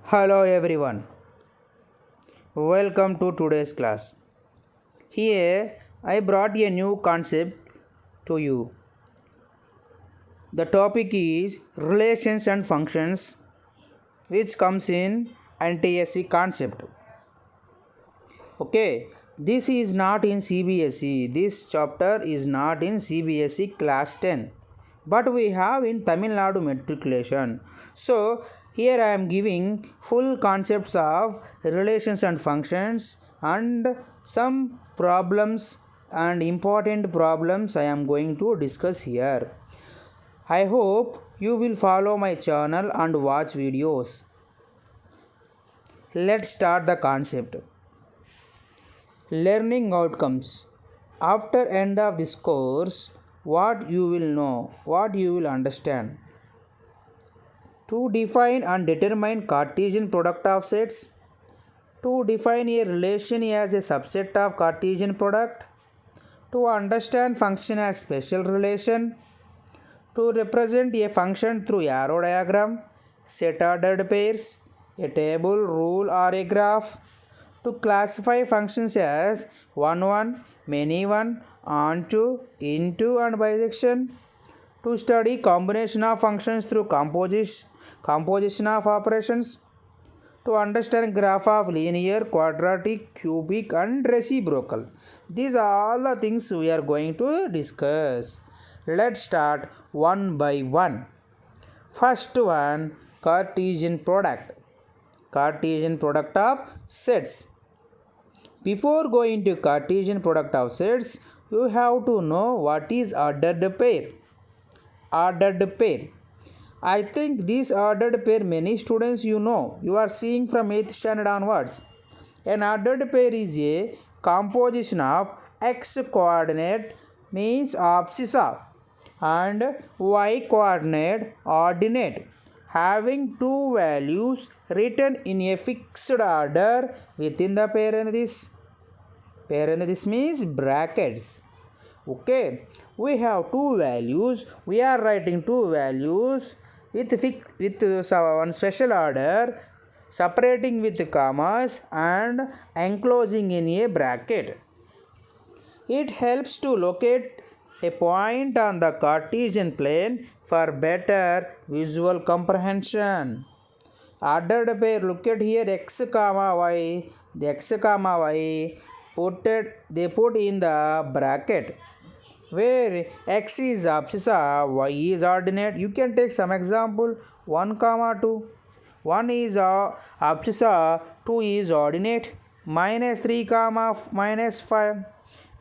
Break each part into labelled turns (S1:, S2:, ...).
S1: Hello everyone, welcome to today's class. Here I brought a new concept to you. The topic is relations and functions, which comes in NTSC concept. Okay, this is not in CBSE. This chapter is not in CBSE class 10, but we have in Tamil Nadu matriculation. So here I am giving full concepts of relations and functions and some problems and important problems I am going to discuss here. I hope you will follow my channel and watch videos. Let's start the concept. Learning outcomes. After end of this course, what you will know, what you will understand. To define and determine Cartesian product of sets. To define a relation as a subset of Cartesian product. To understand function as special relation. To represent a function through arrow diagram, set ordered pairs, a table, rule or a graph. To classify functions as 1, many one, onto, into and bisection. To study combination of functions through composition of operations. To understand graph of linear, quadratic, cubic and reciprocal. These are all the things we are going to discuss. Let's start one by one. First one, Cartesian product. Cartesian product of sets. Before going to Cartesian product of sets, you have to know what is ordered pair. Ordered pair. I think this ordered pair many students you know. You are seeing from 8th standard onwards. An ordered pair is a composition of x coordinate means abscissa and y coordinate ordinate having two values written in a fixed order within the parenthesis. Parenthesis means brackets. Okay, we have two values. We are writing two values with one special order, separating with commas and enclosing in a bracket. It helps to locate a point on the Cartesian plane for better visual comprehension. Ordered pair, look at here x comma y. The x comma y they put in the bracket where x is abscissa, y is ordinate. You can take some example 1 comma 2. 1 is abscissa, 2 is ordinate. Minus 3 comma minus 5.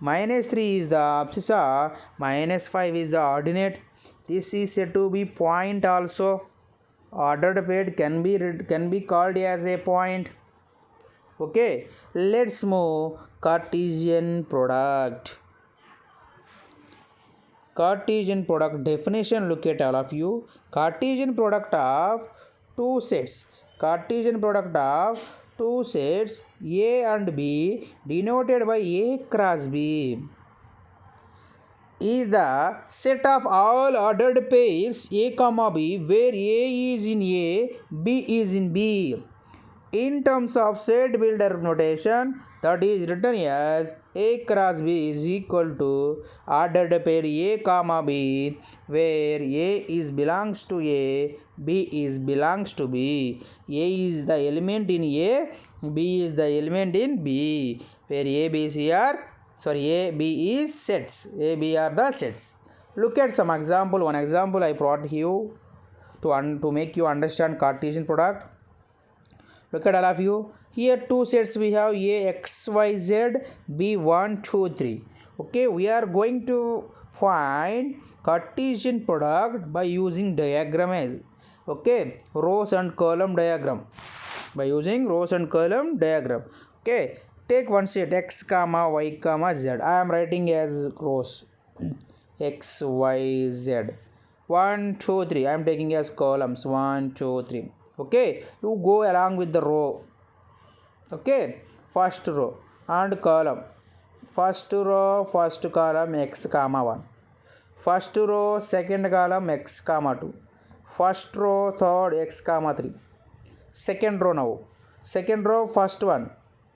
S1: Minus 3 is the abscissa, minus 5 is the ordinate. This is said to be point also. Ordered pair can be called as a point. Okay, let's move Cartesian product. Cartesian product definition, look at all of you. Cartesian product of two sets. Cartesian product of two sets A and B denoted by A cross B is the set of all ordered pairs A comma B where A is in A, B is in B. In terms of set builder notation, that is written as A cross B is equal to ordered pair A comma B where A is belongs to A, B is belongs to B. A is the element in A, B is the element in B where A, B, is sets. A, B are the sets. Look at some example. One example I brought you to make you understand Cartesian product. Look at all of you. Here two sets we have A, X, Y, Z, B, 1, 2, 3. Okay, we are going to find Cartesian product by using diagram as rows and column diagram. By using rows and column diagram. Okay, take one set X comma Y comma Z. I am writing as rows X, Y, Z. 1, 2, 3. I am taking as columns 1, 2, 3. Okay, you go along with the row. Okay, first row and column. First row, first column x comma 1. First row, second column x comma 2. First row, third x comma 3. second row now. Second row first one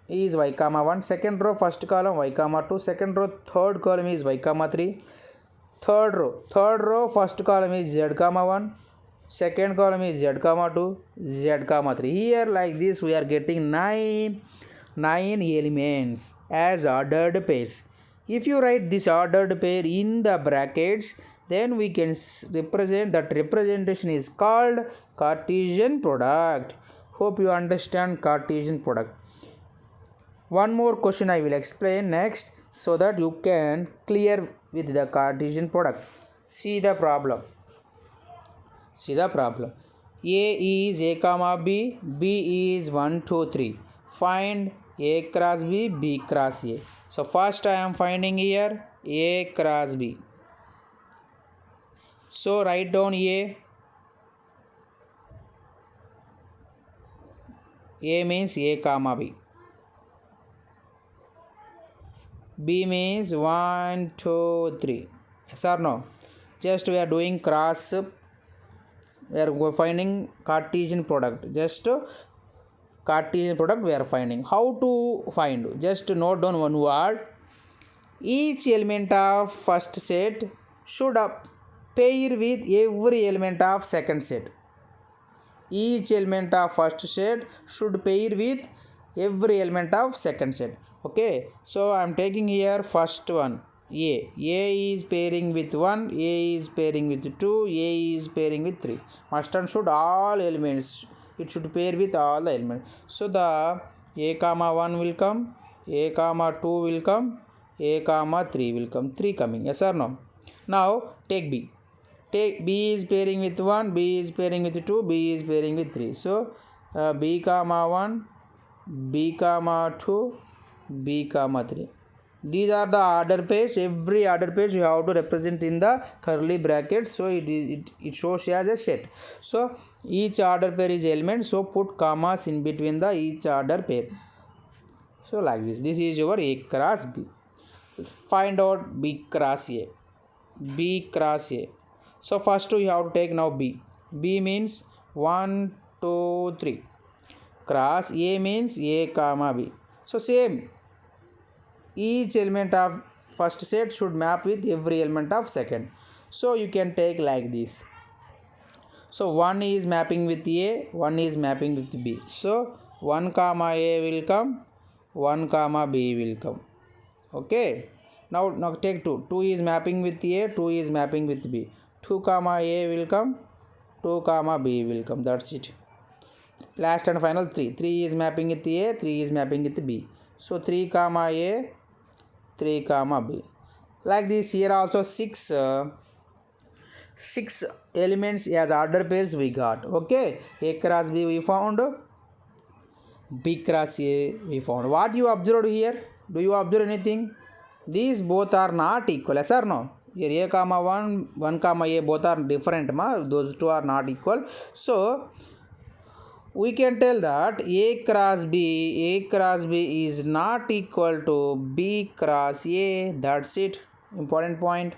S1: is y comma 1. Second row first column y comma 2. Second row third column is y comma 3. Third row first column is z comma 1. Second column is z comma 2, z comma 3. Here like this we are getting 9 elements as ordered pairs. If you write this ordered pair in the brackets, then we can represent that representation is called Cartesian product. Hope you understand Cartesian product. One more question I will explain next so that you can clear with the Cartesian product. See the problem. A is a comma b, b is 1 2 3. Find a cross b, b cross a. So first I am finding here a cross b. So write down a. A means a comma b. B means 1 2 3. Yes or no? Just we are doing cross. We are finding Cartesian product. Just Cartesian product we are finding. How to find? Just note down one word. Each element of first set should pair with every element of second set. Each element of first set should pair with every element of second set. Okay, so I am taking here first one a. A is pairing with 1, A is pairing with 2, A is pairing with 3. Must and should all elements. It should pair with all the elements. So the a comma 1 will come, a comma 2 will come, a comma 3 will come. 3 coming. Yes or no? Now take B. Take B is pairing with 1, B is pairing with 2, B is pairing with 3. So B comma 1, B comma 2, B comma 3. These are the order pairs. Every order pairs you have to represent in the curly brackets. So it shows as a set. So each order pair is element. So put commas in between the each order pair. So like this. This is your A cross B. Find out B cross A. B cross A. So first you have to take now B. B means 1 2 3. Cross A means A comma B. So same. Each element of first set should map with every element of second. So you can take like this. So 1 is mapping with A, 1 is mapping with B. So 1 comma A will come, 1 comma B will come. Okay. Now take 2. 2 is mapping with A, 2 is mapping with B. 2 comma A will come, 2 comma B will come. That's it. Last and final 3. 3 is mapping with A, 3 is mapping with B. So 3 comma A, 3 comma B. Like this here also 6 elements as order pairs we got. Okay, A cross B we found, B cross A we found. What you observed here? Do you observe anything? These both are not equal. Yes or no? Here A comma 1, 1 comma A both are different. Those two are not equal. So we can tell that A cross B is not equal to B cross A. That's it. Important point.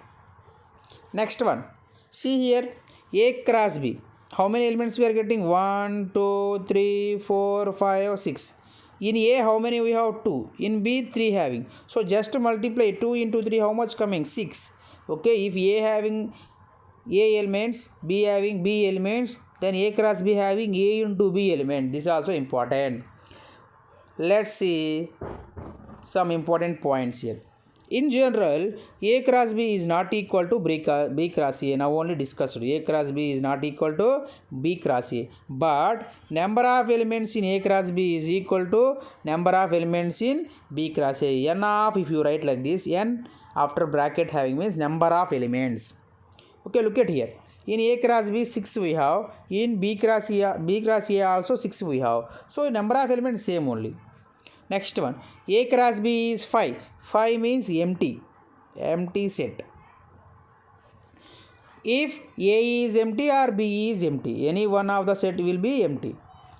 S1: Next one. See here. A cross B. How many elements we are getting? 1, 2, 3, 4, 5, 6. In A, how many we have? 2. In B, 3 having. So just multiply 2 into 3. How much coming? 6. Okay. If A having A elements, B having B elements, then A cross B having A into B element. This is also important. Let's see some important points here. In general, A cross B is not equal to B cross A. Now only discussed. A cross B is not equal to B cross A. But number of elements in A cross B is equal to number of elements in B cross A. N of, if you write like this, N after bracket having means number of elements. Okay, look at here. In A cross B 6 we have. In B cross A also 6 we have. So number of elements same only. Next one. A cross B is 5. 5 means empty. Empty set. If A is empty or B is empty, any one of the set will be empty.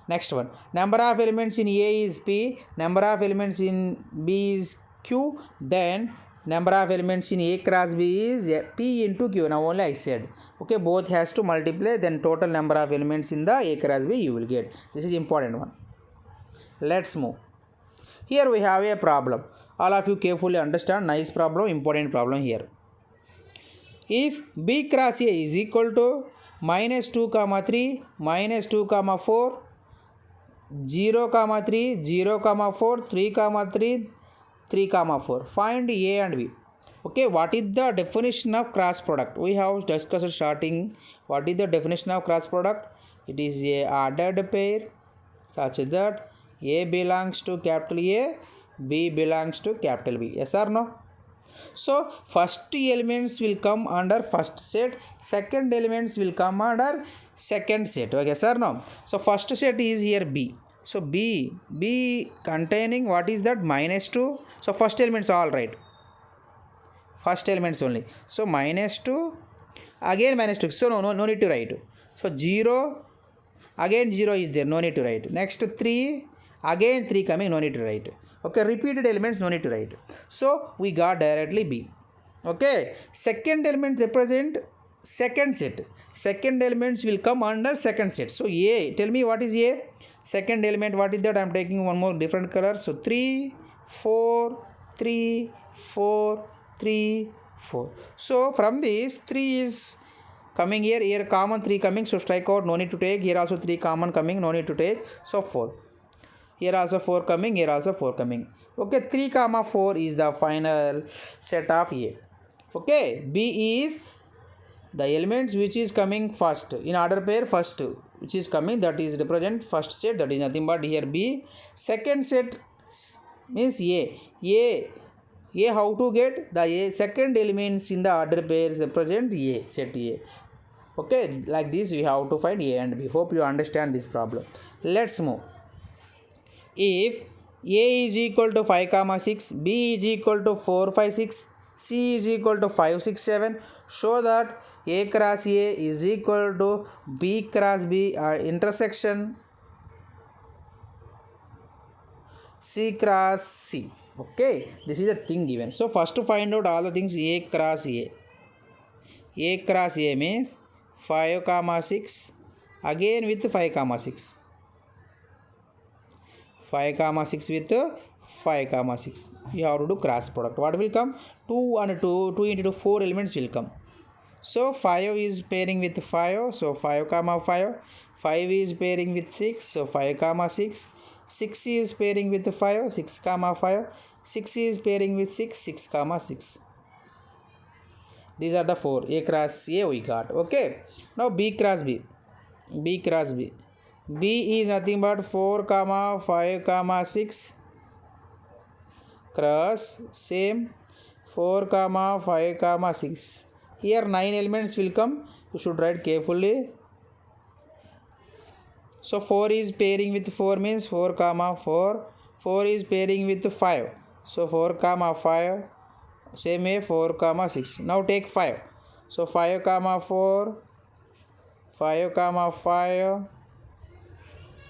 S1: Next one. Number of elements in A is P. Number of elements in B is Q. Then number of elements in A cross B is P into Q. Now only I said. Okay, both has to multiply, then total number of elements in the A cross B you will get. This is important one. Let's move. Here we have a problem. All of you carefully understand. Nice problem, important problem here. If B cross A is equal to minus 2 comma 3, minus 2 comma 4, 0 comma 3, 0 comma 4, 3 comma 3, 3 comma 4. Find A and B. Okay, what is the definition of cross product? We have discussed starting. What is the definition of cross product? It is a ordered pair such that A belongs to capital A, B belongs to capital B. Yes or no? So first elements will come under first set, second elements will come under second set. Okay, sir, no? So first set is here B. So B containing what is that? Minus 2. So first elements all right. First elements only. So minus 2, again minus 2. So no need to write. So 0, again 0 is there, no need to write. Next 3, again 3 coming, no need to write. Okay, repeated elements, no need to write. So we got directly B. Okay, second element represent second set. Second elements will come under second set. So A, tell me what is A? Second element, what is that? I am taking one more different color. So 3, 4, 3, 4, 3, 4. So from this 3 is coming here common 3 coming. So strike out, no need to take. Here also 3 common coming, no need to take. So 4. Here also 4 coming, here also 4 coming. Okay, 3 comma 4 is the final set of A. Okay, B is the elements which is coming first in order pair, first which is coming, that is represent first set, that is nothing but here B. Second set means A how to get the A second elements in the order pairs represent A, set A. Okay, like this we have to find A and B. Hope you understand this problem. Let's move. If A is equal to 5 comma 6, B is equal to 4 5 6, C is equal to 5 6 7, show that A cross A is equal to B cross B or intersection C cross C. Okay, this is the thing given. So first to find out all the things A cross A. A cross A means 5 comma 6 again with 5 comma 6. 5 comma 6 with 5 comma 6. You have to do cross product. What will come? 2 and 2 into 2, 4 elements will come. So 5 is pairing with 5. So 5 comma 5. 5 is pairing with 6. So 5 comma 6. 6 is pairing with 5. 6 comma 5. 6 is pairing with 6. 6 comma 6. These are the 4. A cross A we got. Okay. Now B cross B. B cross B. B is nothing but 4 comma 5 comma 6 cross same 4 comma 5 comma 6. Here 9 elements will come. You should write carefully. So 4 is pairing with 4 means 4 comma 4. 4 is pairing with 5. So 4 comma 5. Same way 4 comma 6. Now take 5. So 5 comma 4. 5 comma 5.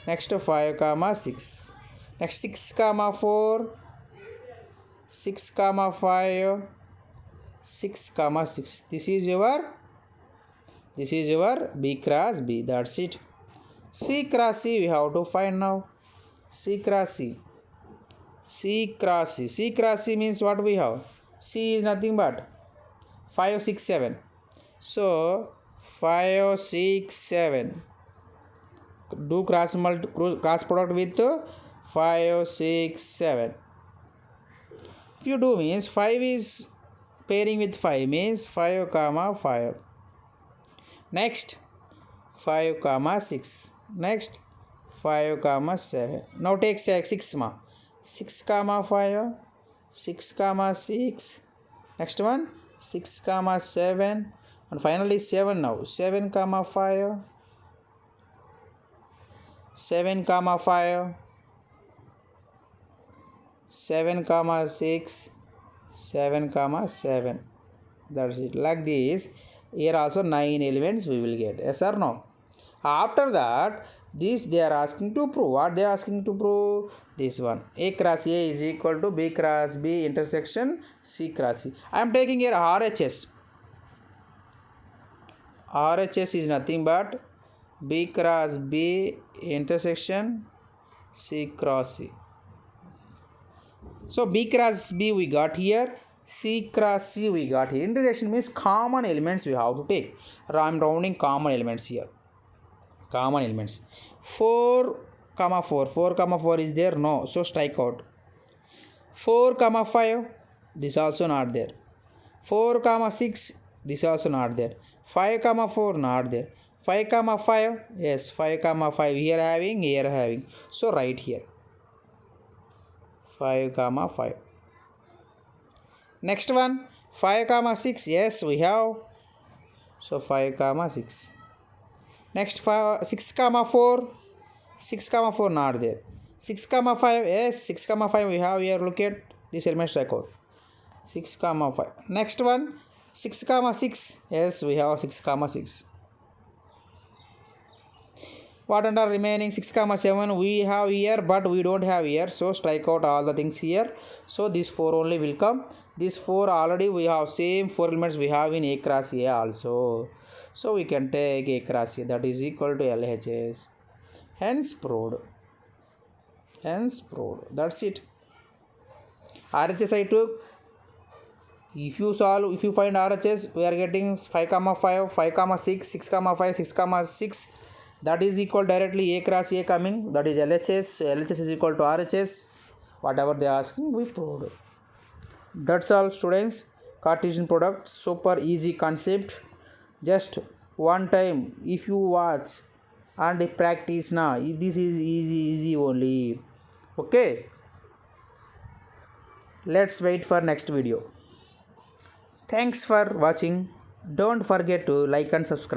S1: Next 5 comma 6. Next 6 comma 4. 6 comma 5. 6 comma 6. This is your B cross B. That's it. C cross C we have to find now. C cross C. C cross C. C cross C means what we have? C is nothing but 5 6 7. So 5 6 7. Do cross product with 5 6 7. If you do means 5 is pairing with 5 means 5 comma 5. Next 5 comma 6. Next 5 comma 7. Now take 6 ma. 6 comma 5. 6 comma 6. Next one 6 comma 7. And finally 7 now. 7 comma 5. 7 comma 5. 7 comma 6. 7 comma 7. That's it. Like this. Here also 9 elements we will get. Yes or no? After that This they are asking to prove. What they are asking to prove? This one. A cross A is equal to B cross B intersection C cross C. I am taking here RHS. RHS is nothing but B cross B intersection C cross C. So B cross B we got here, C cross C we got here. Intersection means common elements we have to take. I am rounding common elements here. Common elements. 4, 4 is there? No. So strike out. 4, 5, this also not there. 4, 6, this also not there. 5, 4, not there. 5, 5, yes, 5, 5, here having. So write here. 5, 5. Next one, 5, 6, yes, we have. So 5, 6. Next 6, 4, 6, 4 not there. 6, 5, yes, 6, 5 we have here. Look at this element strike out. 6, 5. Next one, 6, 6, yes, we have 6, 6. What under remaining 6, 7 we have here, but we don't have here. So strike out all the things here. So this 4 only will come. This 4 already we have same 4 elements we have in A cross A also. So we can take A cross A, that is equal to LHS. Hence proved. That's it. RHS I took. If you find RHS, we are getting 5, 5, 5, 6, 6, 5, 6, 6. That is equal directly A cross A coming. That is LHS. LHS is equal to RHS. Whatever they are asking, we proved. That's all, students. Cartesian product, super easy concept. Just one time, if you watch and practice now, this is easy only. Okay. Let's wait for next video. Thanks for watching. Don't forget to like and subscribe.